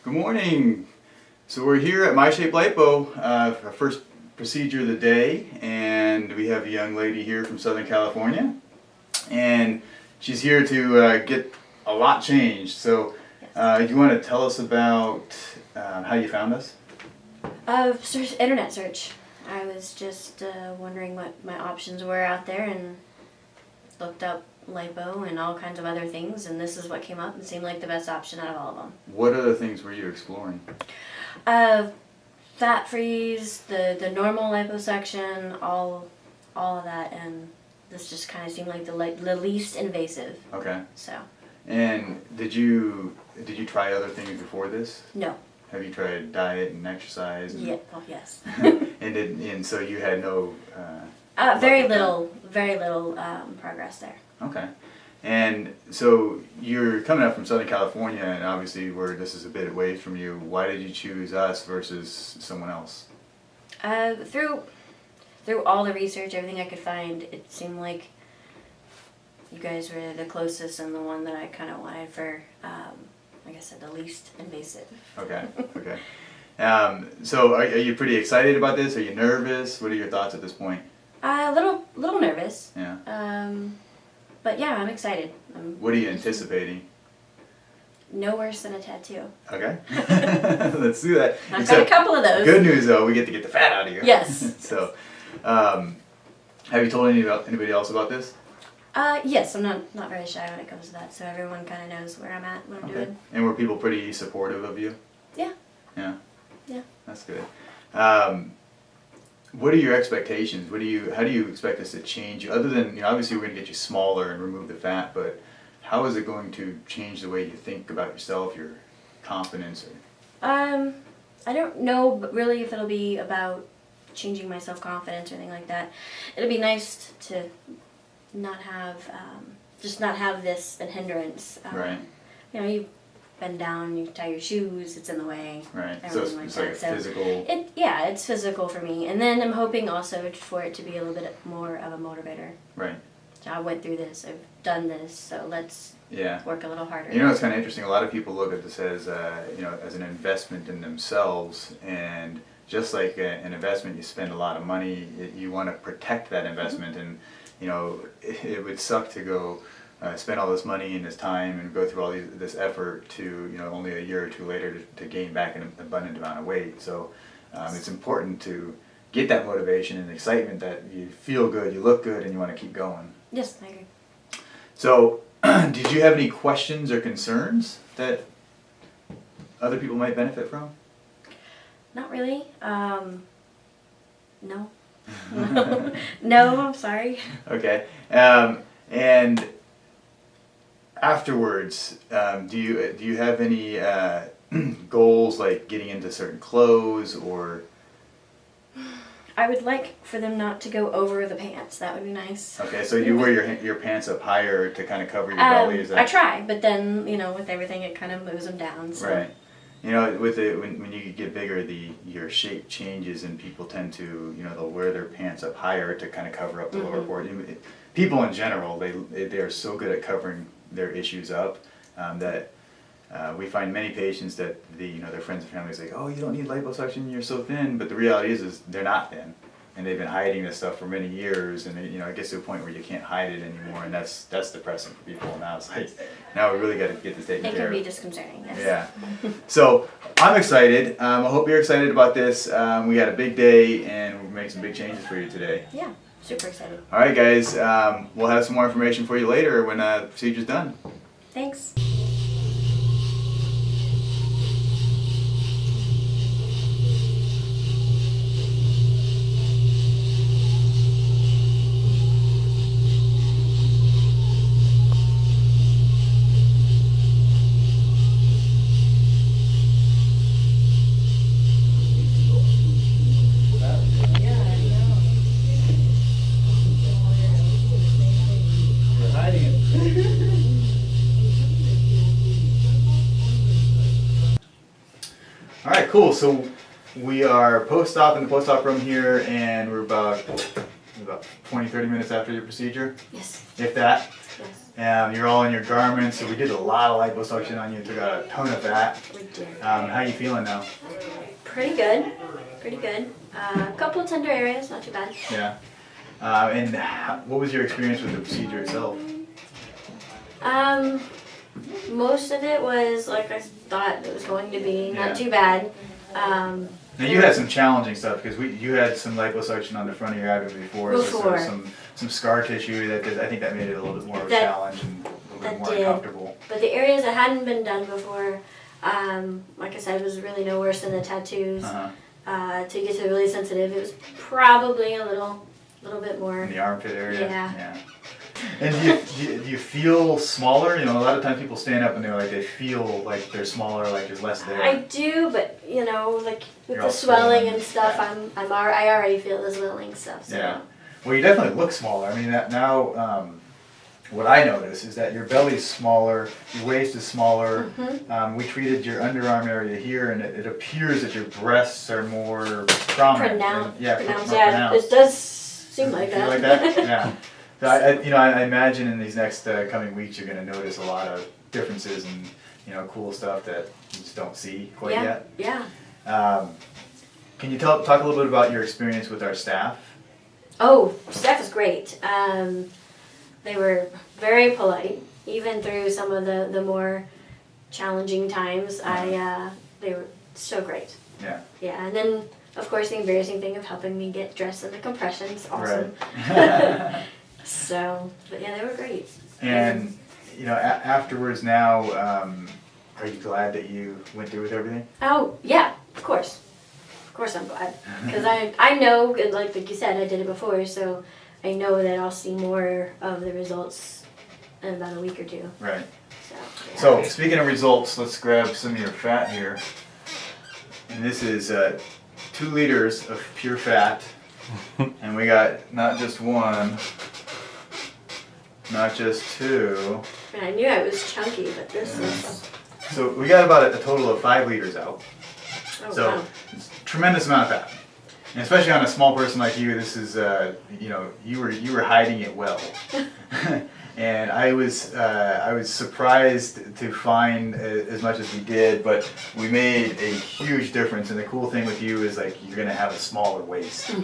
Good morning. So we're here at Myshape Lipo, our first procedure of the day, and we have a young lady here from Southern California, and she's here to get a lot changed. So you want to tell us about how you found us? Internet search. I was just wondering what my options were out there and looked up lipo and all kinds of other things, and this is what came up and seemed like the best option out of all of them. What other things were you exploring? Fat freeze, the normal liposuction, all of that, and this just kind of seemed like the least invasive. Okay. So. And did you try other things before this? No. Have you tried diet and exercise? And, yeah. Oh yes. and so you had no. Very little progress there. Okay. And so you're coming up from Southern California, and obviously this is a bit away from you. Why did you choose us versus someone else? Through all the research, everything I could find, it seemed like you guys were the closest and the one that I kind of wanted for, like I said, the least invasive. Okay. Okay. So are you pretty excited about this? Are you nervous? What are your thoughts at this point? A little nervous. Yeah. But yeah, I'm excited. What are you anticipating? No worse than a tattoo. Okay. Let's do that. I've got a couple of those. Good news though, we get to get the fat out of you. Yes. So, have you told anybody else about this? Yes, I'm not very shy when it comes to that, so everyone kind of knows where I'm at, what I'm doing. And were people pretty supportive of you? Yeah. Yeah. Yeah. That's good. What are your expectations? How do you expect this to change you? Other than, obviously we're going to get you smaller and remove the fat, but how is it going to change the way you think about yourself, your confidence? I don't know really if it'll be about changing my self-confidence or anything like that. It'll be nice to not have, just not have this a hindrance. Right. You bend down, you tie your shoes, it's in the way. Right. So it's like a physical. It's physical for me. And then I'm hoping also for it to be a little bit more of a motivator. Right. So I went through this, I've done this, so let's work a little harder. It's kind of interesting. A lot of people look at this as, as an investment in themselves, and just like an investment, you spend a lot of money. You want to protect that investment, and it would suck to go spend all this money and this time and go through all this effort to only a year or two later to gain back an abundant amount of weight. So it's important to get that motivation and excitement that you feel good, you look good, and you want to keep going. Yes, I agree. So did you have any questions or concerns that other people might benefit from? Not really. No. No, I'm sorry. Okay. And afterwards, do you have any goals, like getting into certain clothes, or? I would like for them not to go over the pants. That would be nice. Okay, so you wear your pants up higher to kind of cover your belly. Is that? I try, but then with everything, it kind of moves them down. So. Right. When you get bigger, your shape changes, and people tend to they'll wear their pants up higher to kind of cover up the lower portion. People in general, they are so good at covering their issues up that we find many patients that their friends and family say, "Oh, you don't need liposuction, you're so thin," but the reality is they're not thin, and they've been hiding this stuff for many years, and it gets to a point where you can't hide it anymore, and that's depressing for people. And now it's like, now we really got to get this taken care of. It can be disconcerting. Yes. Yeah. So I'm excited. I hope you're excited about this. We had a big day, and we'll make some big changes for you today. Yeah, super excited. All right, guys. We'll have some more information for you later when the procedure's done. Thanks. All right, cool. So we are post-op in the post-op room here, and we're about 20, 30 minutes after your procedure, Yes. if that. Yes. You're all in your garments, so we did a lot of liposuction on you, took out a ton of fat. We did. How you feeling now? Pretty good. Pretty good. A couple of tender areas, not too bad. Yeah. What was your experience with the procedure itself? Most of it was like I thought it was going to be, Yeah. not too bad. Now you had some challenging stuff because you had some liposuction on the front of your abdomen before. So there was some scar tissue I think that made it a little bit more of a challenge and a little bit more uncomfortable. But the areas that hadn't been done before, like I said, was really no worse than the tattoos. To get to really sensitive, it was probably a little bit more. In the armpit area. Yeah. And do you feel smaller? You know, a lot of times people stand up and they feel like they're smaller, like there's less there. I do, but you know, like with You're the all swelling swollen. and stuff, Yeah. I already feel the swelling stuff. So. Yeah. Well, you definitely look smaller. I mean, now what I notice is that your belly's smaller, your waist is smaller. We treated your underarm area here, and it appears that your breasts are more prominent. Pronounced. Yeah, Pronounced. more Yeah, pronounced. it does seem like You feel that. like that? Yeah. So I imagine in these next coming weeks you're going to notice a lot of differences and cool stuff that you just don't see quite yet. Yeah. Can you talk a little bit about your experience with our staff? Oh, staff was great. They were very polite, even through some of the more challenging times. They were so great. Yeah. Yeah, and then of course the embarrassing thing of helping me get dressed in the compressions, awesome. Right. So, but yeah, they were great. And afterwards now, are you glad that you went through with everything? Oh yeah, of course. Of course I'm glad, because I know, and like you said, I did it before, so I know that I'll see more of the results in about a week or two. Right. So, yeah. So speaking of results, let's grab some of your fat here. And this is 2 liters of pure fat. And we got not just 1, not just 2. And I knew I was chunky, but this is. So we got about a total of 5 liters out. Oh, So wow. it's a tremendous amount of fat. And especially on a small person like you, this is you were hiding it well. And I was surprised to find as much as we did, but we made a huge difference. And the cool thing with you is like you're gonna have a smaller waist.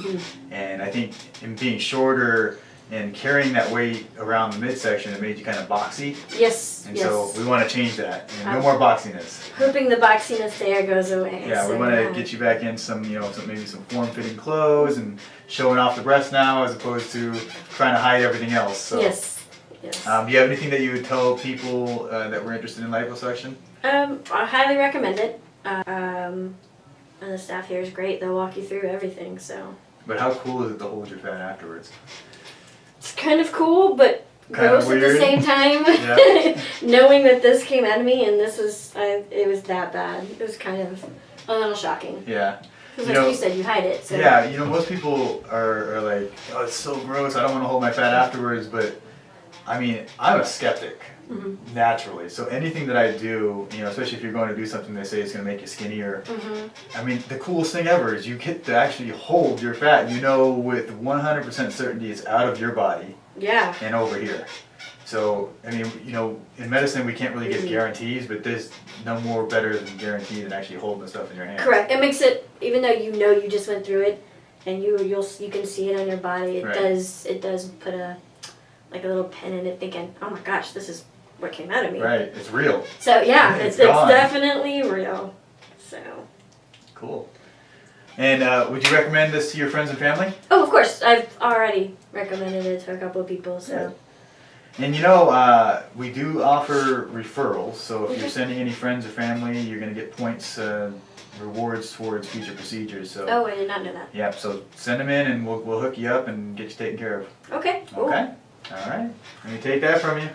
And I think in being shorter and carrying that weight around the midsection, it made you kind of boxy. Yes. And yes. so we want to change that. No more boxiness. Hoping the boxiness there goes away. Yeah, so, we want to get you back in some, maybe some form-fitting clothes and showing off the breasts now, as opposed to trying to hide everything else. So, Yes. do you have anything that you would tell people that were interested in liposuction? I highly recommend it. And the staff here is great. They'll walk you through everything. So. But how cool is it to hold your fat afterwards? It's kind of cool, but Kind gross of at the weird. same time. Yeah. Knowing that this came out of me and this was, it was that bad. It was kind of a little shocking. Yeah. Because like you said, you hide it. So. Yeah, most people are like, oh, it's so gross, I don't want to hold my fat afterwards, but I mean, I'm a skeptic, naturally. So anything that I do, especially if you're going to do something they say is going to make you skinnier, I mean, the coolest thing ever is you get to actually hold your fat. With 100% certainty it's out of your body. Yeah. And over here. So, I mean, in medicine we can't really give guarantees, but there's no more better than guarantee than actually holding the stuff in your hand. Correct. It makes it, even though you just went through it, and you can see it on your body. It does put a little pin in it, thinking, oh my gosh, this is what came out of me. Right. It's real. So yeah, it's gone. definitely real. So. Cool. And would you recommend this to your friends and family? Oh, of course. I've already recommended it to a couple of people. So. And we do offer referrals. So if you're sending any friends or family, you're going to get points, rewards towards future procedures. So. Oh, I did not know that. Yeah. So send them in, and we'll hook you up and get you taken care of. Okay. Cool. Okay. All right. Let me take that from you.